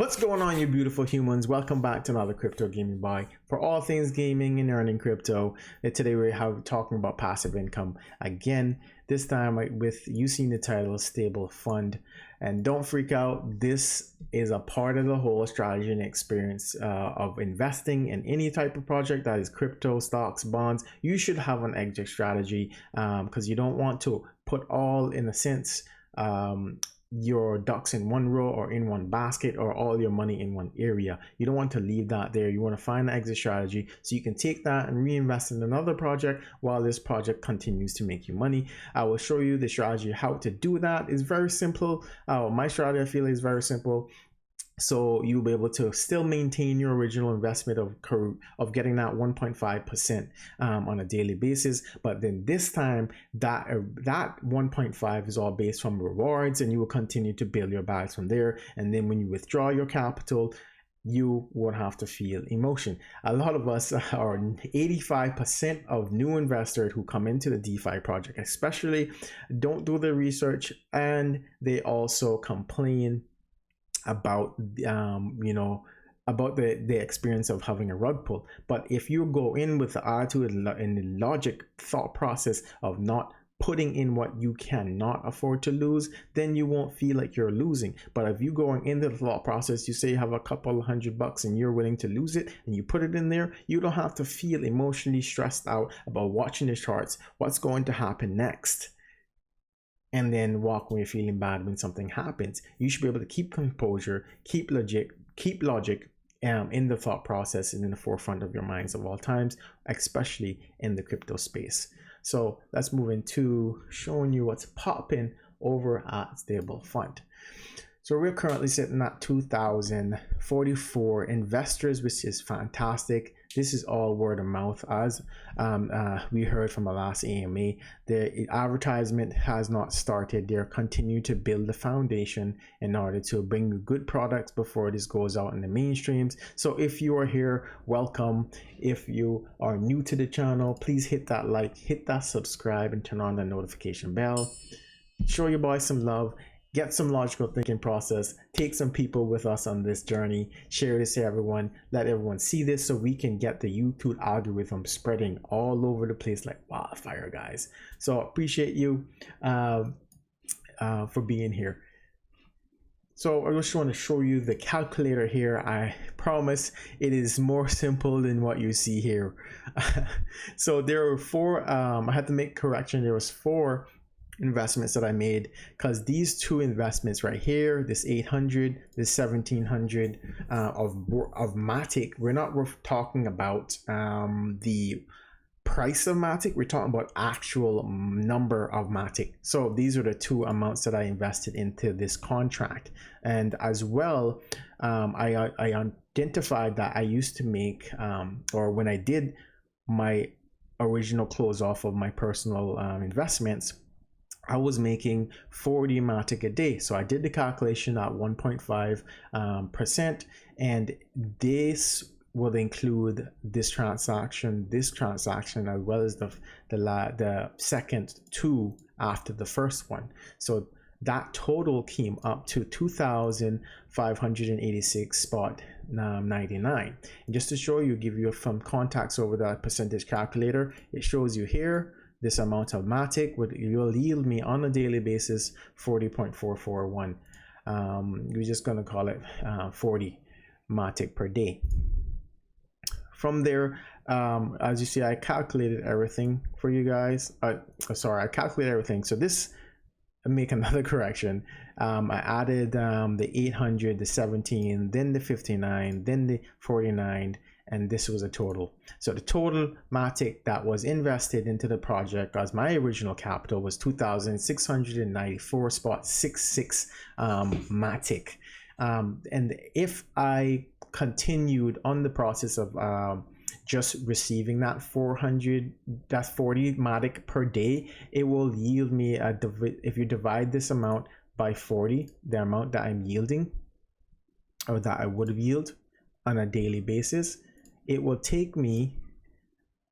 What's going on, you beautiful humans? Welcome back to another crypto gaming buy for all things gaming and earning crypto. And today we're talking about passive income again, this time with you seeing the title StableFund. And don't freak out, this is a part of the whole strategy and experience of investing in any type of project that is crypto, stocks, bonds. You should have an exit strategy because you don't want to put all, in a sense, your ducks in one row or in one basket, or all your money in one area. You don't want to leave that there. You want to find an exit strategy so you can take that and reinvest in another project while this project continues to make you money. I will show you the strategy, how to do that. It's very simple. My strategy, I feel, is very simple. So you'll be able to still maintain your original investment of getting that 1.5% on a daily basis, but then this time that 1.5 is all based from rewards, and you will continue to build your bags from there. And then when you withdraw your capital, you won't have to feel emotion. A lot of us are 85% of new investors who come into the DeFi project, especially, don't do the research, and they also complain about about the experience of having a rug pull. But if you go in with the attitude and the logic thought process of not putting in what you cannot afford to lose, then you won't feel like you're losing. But if you going into the thought process, you say you have a couple $100 and you're willing to lose it, and you put it in there, you don't have to feel emotionally stressed out about watching the charts, what's going to happen next, and then walk away feeling bad when something happens. You should be able to keep composure, keep logic in the thought process and in the forefront of your minds of all times, especially in the crypto space. So let's move into showing you what's popping over at StableFund. So we're currently sitting at 2,044 investors, which is fantastic. This is all word of mouth, as we heard from the last AMA. The advertisement has not started. They're continuing to build the foundation in order to bring good products before this goes out in the mainstreams. So if you are here, welcome. If you are new to the channel, please hit that like, hit that subscribe, and turn on the notification bell. Show your boy some love. Get some logical thinking process, take some people with us on this journey, share this to everyone, let everyone see this so we can get the YouTube algorithm spreading all over the place like wildfire, guys. So appreciate you for being here. So I just want to show you the calculator here. I promise it is more simple than what you see here. So there were four, I had to make correction, there was four investments that I made, because these two investments right here, this 800, this 1700 of Matic, we're not talking about the price of Matic, we're talking about actual number of Matic. So these are the two amounts that I invested into this contract. And as well, I identified that I used to make or when I did my original close off of my personal investments, I was making 40 Matic a day. So I did the calculation at 1.5%, and this will include this transaction, as well as the second two after the first one. So that total came up to 2,586.99. And just to show you, give you some context over that percentage calculator, it shows you here this amount of Matic will yield me on a daily basis 40.441. We're just going to call it 40 Matic per day. From there, as you see, I calculated everything for you guys. I calculated everything. So this, make another correction. I added the 800, the 17, then the 59, then the 49, and this was a total. So the total Matic that was invested into the project as my original capital was 2,694.66 Matic. And if I continued on the process of just receiving that 40 Matic per day, it will yield me if you divide this amount by 40, the amount that I'm yielding, or that I would have yielded on a daily basis, it will take me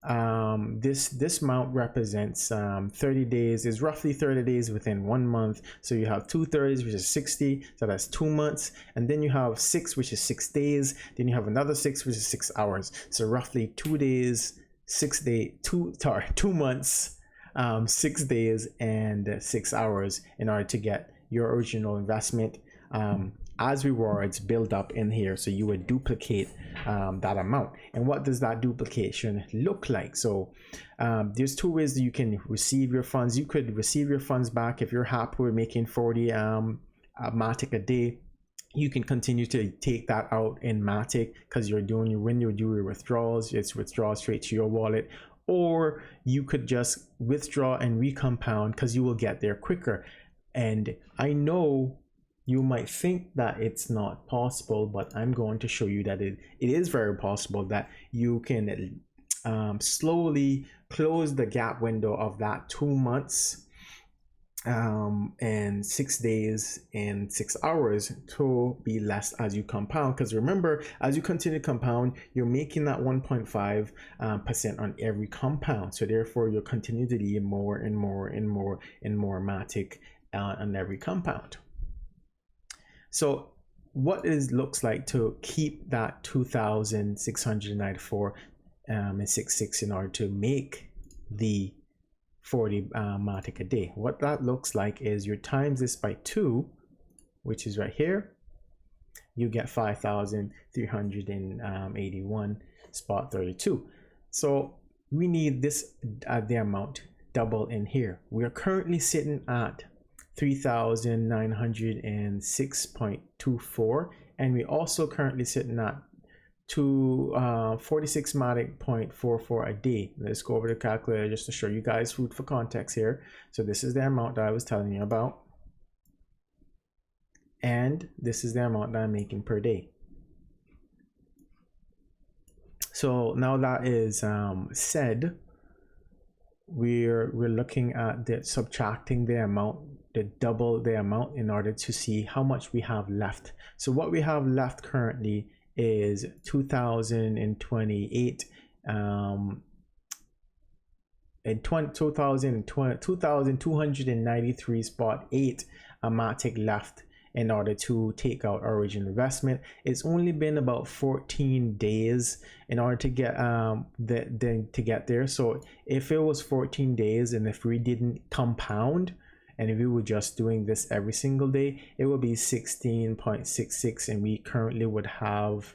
this amount represents 30 days, is roughly 30 days within 1 month. So you have 2/30, which is 60, so that's 2 months, and then you have 6, which is 6 days, then you have another 6, which is 6 hours. So roughly 2 days, 6 day 2 months, 6 days and 6 hours in order to get your original investment as rewards build up in here. So you would duplicate that amount. And what does that duplication look like? So there's 2 ways that you can receive your funds. You could receive your funds back if you're happy with making 40 Matic a day. You can continue to take that out in Matic because when you do your withdrawals, it's withdrawal straight to your wallet. Or you could just withdraw and recompound because you will get there quicker. And I know you might think that it's not possible, but I'm going to show you that it is very possible that you can slowly close the gap window of that 2 months and 6 days and 6 hours to be less as you compound. Because remember, as you continue to compound, you're making that 1.5% on every compound. So therefore, you'll continue to leave more and more and more and more Matic on every compound. So what it looks like to keep that 2,694 and 66 in order to make the 40 Matic a day. What that looks like is you times this by 2, which is right here. You get 5,381 spot 32. So we need this the amount double in here. We are currently sitting at 3,906.24, and we also currently sitting at 46 Matic.44 a day. Let's go over the calculator just to show you guys food for context here. So this is the amount that I was telling you about, and this is the amount that I'm making per day. So now that is said, we're looking at subtracting the amount, double the amount in order to see how much we have left. So what we have left currently is 2,028 and 2,293.8 Matic left in order to take out our original investment. It's only been about 14 days in order to get to get there. So if it was 14 days and if we didn't compound, and if we were just doing this every single day, it would be 16.66, and we currently would have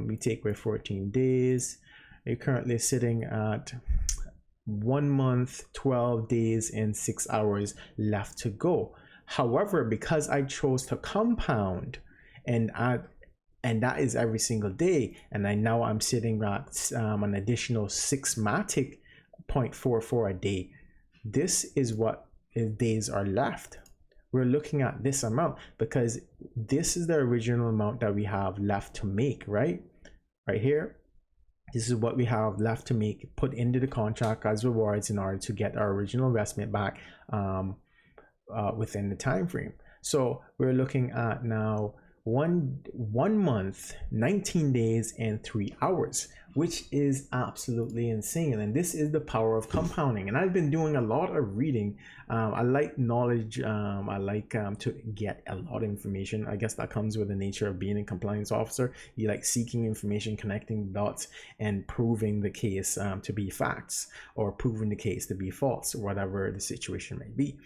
we take away 14 days, we're currently sitting at 1 month, 12 days and 6 hours left to go. However, because I chose to compound and that is every single day, and now I'm sitting at an additional 6 Matic.44 a day. This is what days are left. We're looking at this amount because this is the original amount that we have left to make, right here. This is what we have left to make, put into the contract as rewards in order to get our original investment back within the time frame. So we're looking at now one month, 19 days and 3 hours, which is absolutely insane. And this is the power of compounding. And I've been doing a lot of reading. I like knowledge. I like to get a lot of information. I guess that comes with the nature of being a compliance officer. You like seeking information, connecting dots, and proving the case to be facts, or proving the case to be false, or whatever the situation may be.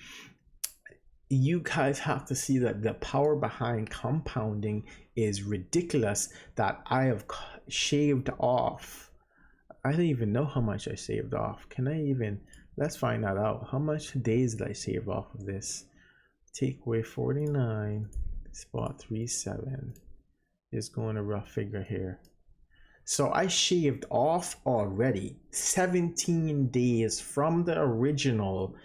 You guys have to see that the power behind compounding is ridiculous. That I have shaved off, I don't even know how much I saved off. Can I even, let's find that out. How much days did I save off of this? Take away 49 spot 37 is going a rough figure here. So I shaved off already 17 days from the original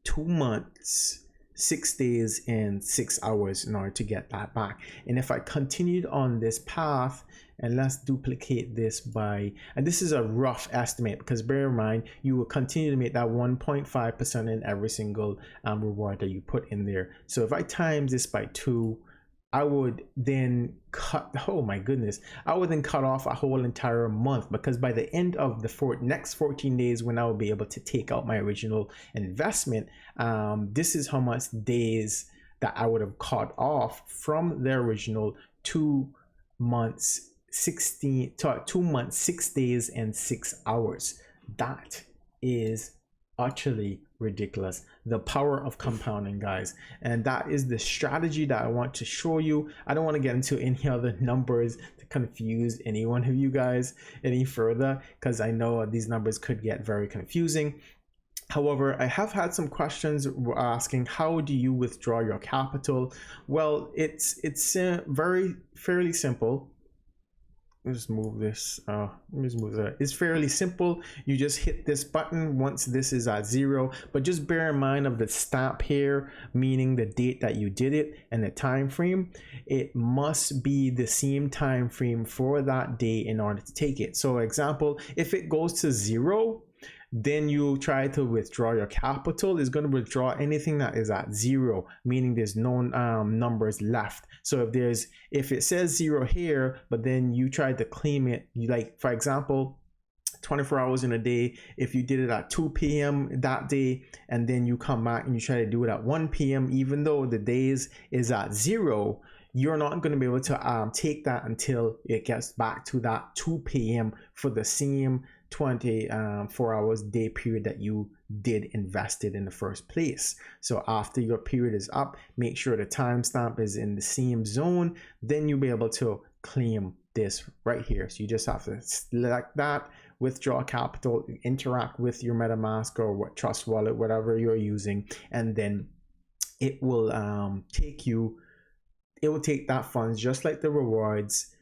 2 months, 6 days and 6 hours in order to get that back. And if I continued on this path, and let's duplicate this by, and this is a rough estimate because bear in mind, you will continue to make that 1.5% in every single reward that you put in there. So if I times this by 2, I would then cut, oh my goodness, I would then cut off a whole entire month, because by the end of the next 14 days, when I will be able to take out my original investment, this is how much days that I would have cut off from the original 2 months, 2 months, 6 days, and 6 hours. That is utterly ridiculous. The power of compounding, guys. And that is the strategy that I want to show you. I don't want to get into any other numbers to confuse any one of you guys any further, because I know these numbers could get very confusing. However, I have had some questions asking, how do you withdraw your capital? Well, it's fairly simple. Let's move this. Let me just move that. It's fairly simple. You just hit this button once this is at 0, but just bear in mind of the stamp here, meaning the date that you did it and the time frame. It must be the same time frame for that day in order to take it. So, example, if it goes to 0, then you try to withdraw your capital. Is going to withdraw anything that is at 0, meaning there's no numbers left. So if it says 0 here, but then you try to claim it, like for example, 24 hours in a day, if you did it at 2 p.m. that day, and then you come back and you try to do it at 1 p.m., even though the days is at 0, you're not going to be able to take that until it gets back to that 2 p.m. for the same 24 hours day period that you did invested in the first place. So after your period is up, make sure the timestamp is in the same zone, then you'll be able to claim this right here. So you just have to select that, withdraw capital, interact with your MetaMask or what Trust Wallet, whatever you're using, and then it will take that funds, just like the rewards,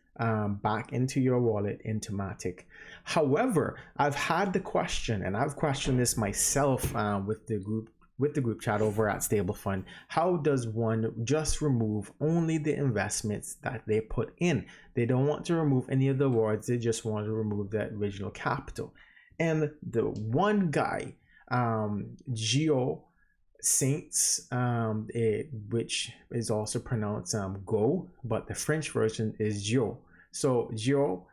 back into your wallet, into Matic. However, I've had the question, and I've questioned this myself with the group chat over at StableFund. How does one just remove only the investments that they put in? They don't want to remove any of the rewards. They just want to remove the original capital. And the one guy, Geo Saints, which is also pronounced Go, but the French version is Geo. So Geo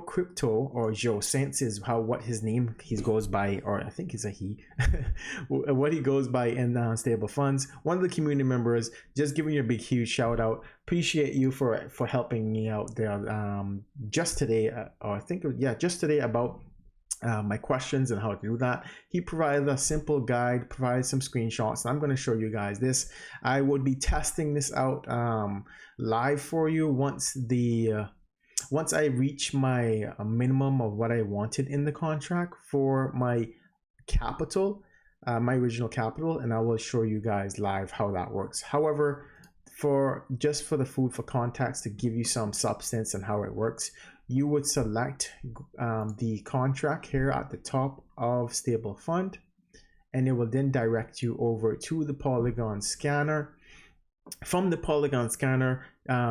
Crypto, or Geo Saints, is what his name he goes by, or I think it's a he, what he goes by in StableFunds. One of the community members, just giving you a big huge shout out. Appreciate you for helping me out there just today, or I think just today, about my questions and how to do that. He provided a simple guide, provided some screenshots, and I'm going to show you guys this. I would be testing this out live for you once I reach my minimum of what I wanted in the contract for my capital, my original capital, and I will show you guys live how that works. However, for the food for context, to give you some substance and how it works, you would select the contract here at the top of StableFund, and it will then direct you over to the Polygon scanner. From the Polygon scanner,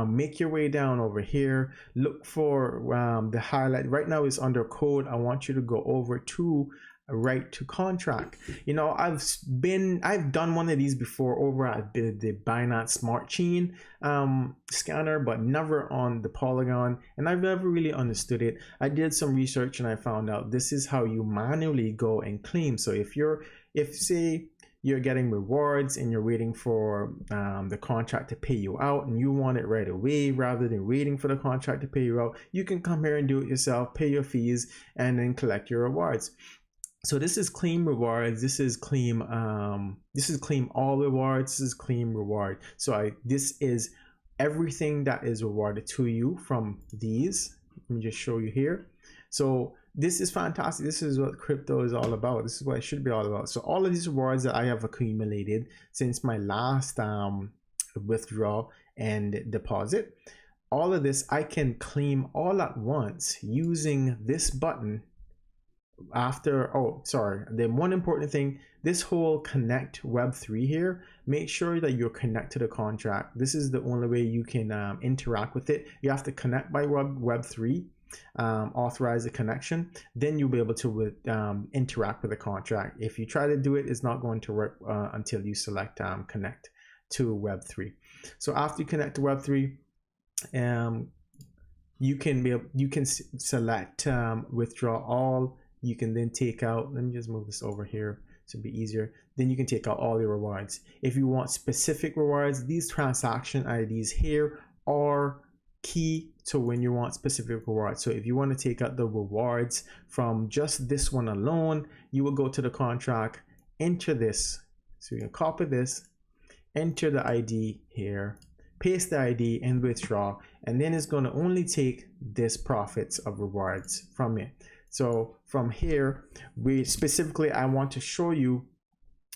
make your way down over here, look for the highlight. Right now is under code. I want you to go over to right to contract. You know, I've done one of these before over at the Binance Smart Chain scanner, but never on the Polygon, and I've never really understood it. I did some research and I found out this is how you manually go and claim. So if say you're getting rewards and you're waiting for the contract to pay you out, and you want it right away rather than waiting for the contract to pay you out, you can come here and do it yourself, pay your fees, and then collect your rewards. So this is claim rewards. This is claim all rewards. This is claim reward. So this is everything that is rewarded to you from these. Let me just show you here. So this is fantastic. This is what crypto is all about. This is what it should be all about. So all of these rewards that I have accumulated since my last withdrawal and deposit, all of this I can claim all at once using this button. The one important thing, this whole connect Web3 here, make sure that you're connected to the contract. This is the only way you can interact with it. You have to connect by Web3, authorize the connection, then you'll be able to interact with the contract. If you try to do it, it's not going to work until you select connect to Web3. So after you connect to Web3, you can select withdraw all. You can then take out, let me just move this over here to be easier. Then you can take out all your rewards. If you want specific rewards, these transaction IDs here are key to when you want specific rewards. So if you want to take out the rewards from just this one alone, you will go to the contract, enter this. So you can copy this, enter the ID here, paste the ID and withdraw, and then it's going to only take this profits of rewards from it. So from here, I want to show you,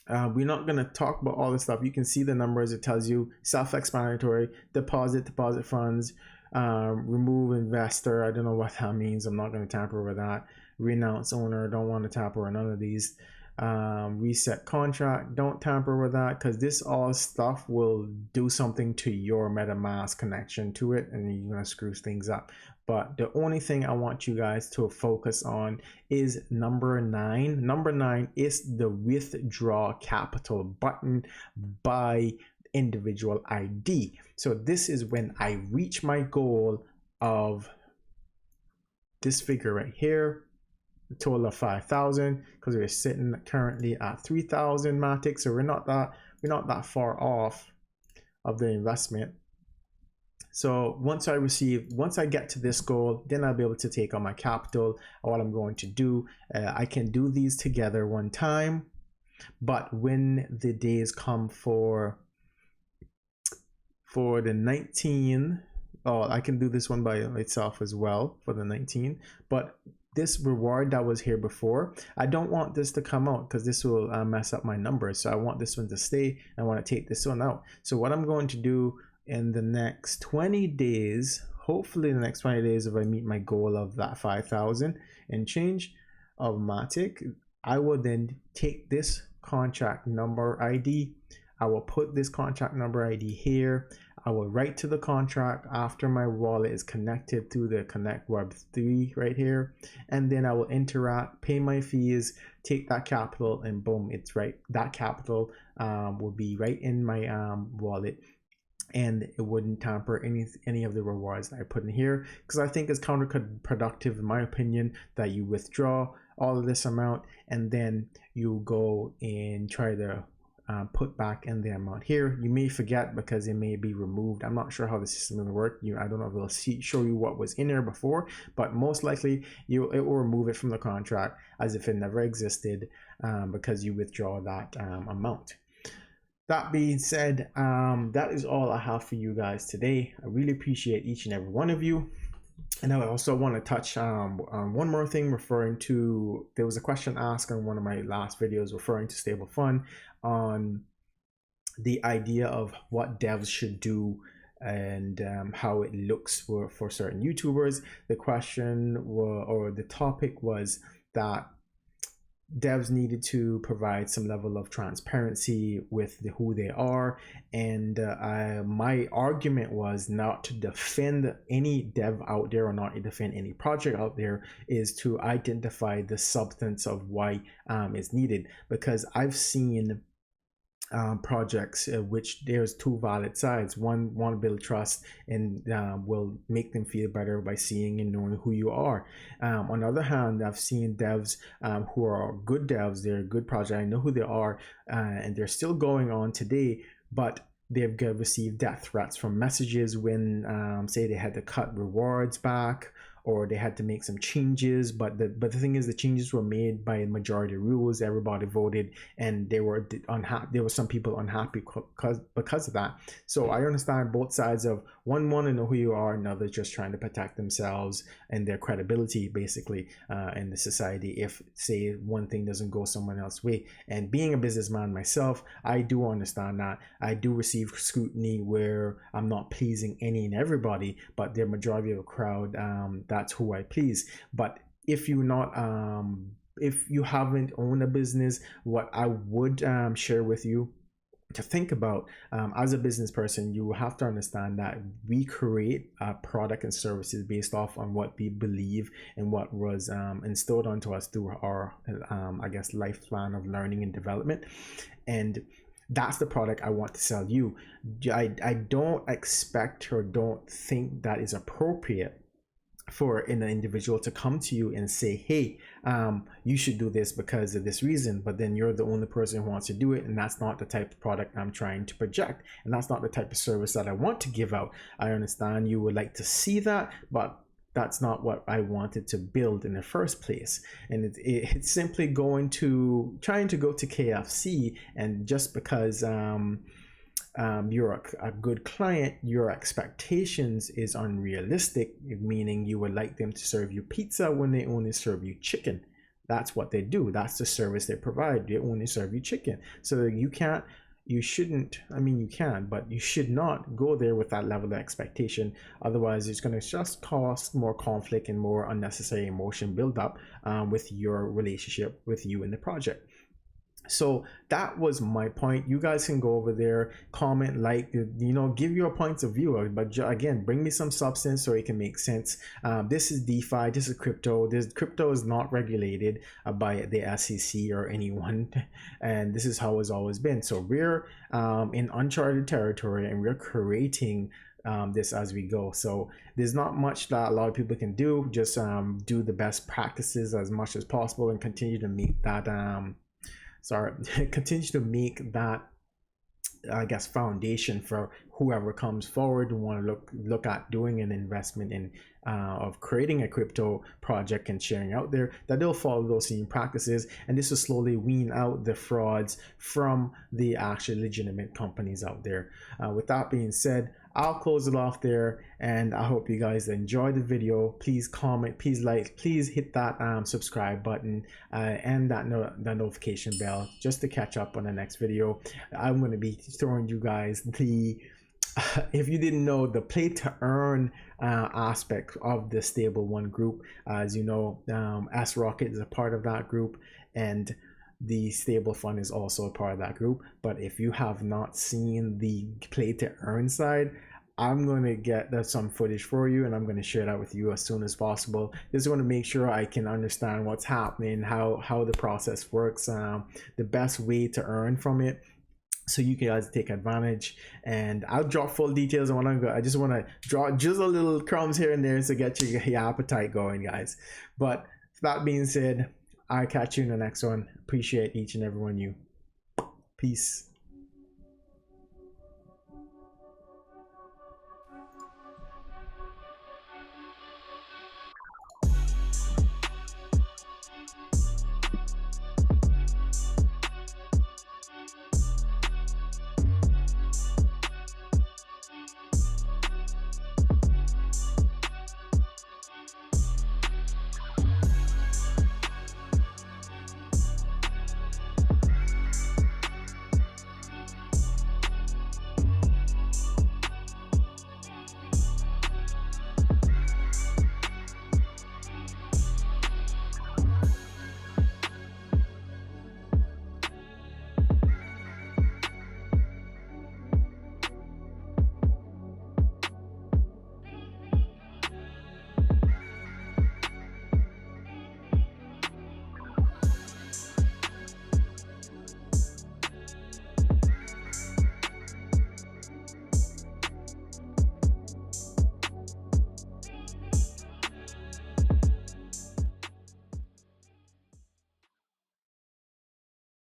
we're not going to talk about all this stuff. You can see the numbers. It tells you self-explanatory, deposit funds, remove investor. I don't know what that means. I'm not going to tamper with that. Renounce owner. Don't want to tamper with none of these. Reset contract. Don't tamper with that, because this all stuff will do something to your MetaMask connection to it, and you're going to screw things up. But the only thing I want you guys to focus on is number 9. Number 9 is the withdraw capital button by individual ID. So this is when I reach my goal of this figure right here, a total of 5,000, because we're sitting currently at 3,000 Matic, so we're not that far off of the investment. So once I get to this goal, then I'll be able to take on my capital. What I'm going to do, I can do these together one time, but when the days come for the 19, I can do this one by itself as well for the 19, but this reward that was here before, I don't want this to come out because this will mess up my numbers. So I want this one to stay. I want to take this one out. So what I'm going to do in the next 20 days, hopefully in the next 20 days, if I meet my goal of that 5,000 and change of Matic, I will then take this contract number ID. I will put this contract number ID here. I will write to the contract after my wallet is connected through the Connect Web3 right here. And then I will interact, pay my fees, take that capital, and boom, it's right. That capital will be right in my wallet. And it wouldn't tamper any of the rewards that I put in here, because I think it's counterproductive, in my opinion, that you withdraw all of this amount and then you go and try to put back in the amount here. You may forget because it may be removed. I'm not sure how the system will work. I don't know if it'll show you what was in there before, but most likely it will remove it from the contract as if it never existed, because you withdraw that amount. That being said, that is all I have for you guys today. I really appreciate each and every one of you. And I also want to touch on one more thing, referring to, there was a question asked on one of my last videos referring to StableFund, on the idea of what devs should do and how it looks for certain YouTubers. The question or the topic was that devs needed to provide some level of transparency with who they are, and my argument was not to defend any dev out there or not to defend any project out there, is to identify the substance of why it's needed, because I've seen projects which there's two valid sides. One want to build trust and will make them feel better by seeing and knowing who you are. On the other hand, I've seen devs who are good devs, they're a good project, I know who they are, and they're still going on today, but they've received death threats from messages when say they had to cut rewards back, or they had to make some changes, but the thing is, the changes were made by majority rules. Everybody voted, and they were unhappy. There were some people unhappy because of that. So I understand both sides of one want to know who you are, another just trying to protect themselves and their credibility, basically, in the society. If say one thing doesn't go someone else's way, and being a businessman myself, I do understand that. I do receive scrutiny where I'm not pleasing any and everybody, but the majority of the crowd, that's who I please. But if you haven't owned a business, what I would share with you to think about, as a business person, you have to understand that we create product and services based off on what we believe and what was instilled onto us through our I guess lifespan of learning and development. And That's the product I want to sell you. I don't expect or don't think that is appropriate for an individual to come to you and say, hey, you should do this because of this reason, but then you're the only person who wants to do it, and that's not the type of product I'm trying to project, and that's not the type of service that I want to give out. I understand you would like to see that, but that's not what I wanted to build in the first place. And it's simply trying to go to KFC, and just because you're a good client, your expectations is unrealistic, meaning you would like them to serve you pizza when they only serve you chicken. That's what they do. That's the service they provide. They only serve you chicken. So you shouldn't, I mean, you can, but you should not go there with that level of expectation. Otherwise, it's going to just cause more conflict and more unnecessary emotion build up with your relationship with you and the project. So that was my point. You guys can go over there, comment, like, give your points of view, but again, bring me some substance so it can make sense. This is DeFi, this is crypto. Crypto is not regulated by the SEC or anyone, and this is how it's always been. So we're in uncharted territory, and we're creating this as we go. So there's not much that a lot of people can do. Just do the best practices as much as possible and continue to make that continue to make that, I guess, foundation for whoever comes forward and want to look at doing an investment in of creating a crypto project and sharing out there, that they'll follow those same practices, and this will slowly wean out the frauds from the actual legitimate companies out there. With that being said, I'll close it off there, and I hope you guys enjoyed the video. Please comment, please like, please hit that subscribe button and that notification bell just to catch up on the next video. I'm going to be throwing you guys the if you didn't know, the play to earn aspect of the StableFund group. As you know, S-Rocket is a part of that group, and the StableFund is also a part of that group. But if you have not seen the play to earn side, I'm going to get some footage for you, and I'm going to share that with you as soon as possible. Just want to make sure I can understand what's happening, how the process works, the best way to earn from it, so you guys take advantage. And I'll drop full details on what I'm going. I just want to draw just a little crumbs here and there to get your appetite going, guys. But that being said, I'll catch you in the next one. Appreciate each and every one of you. Peace.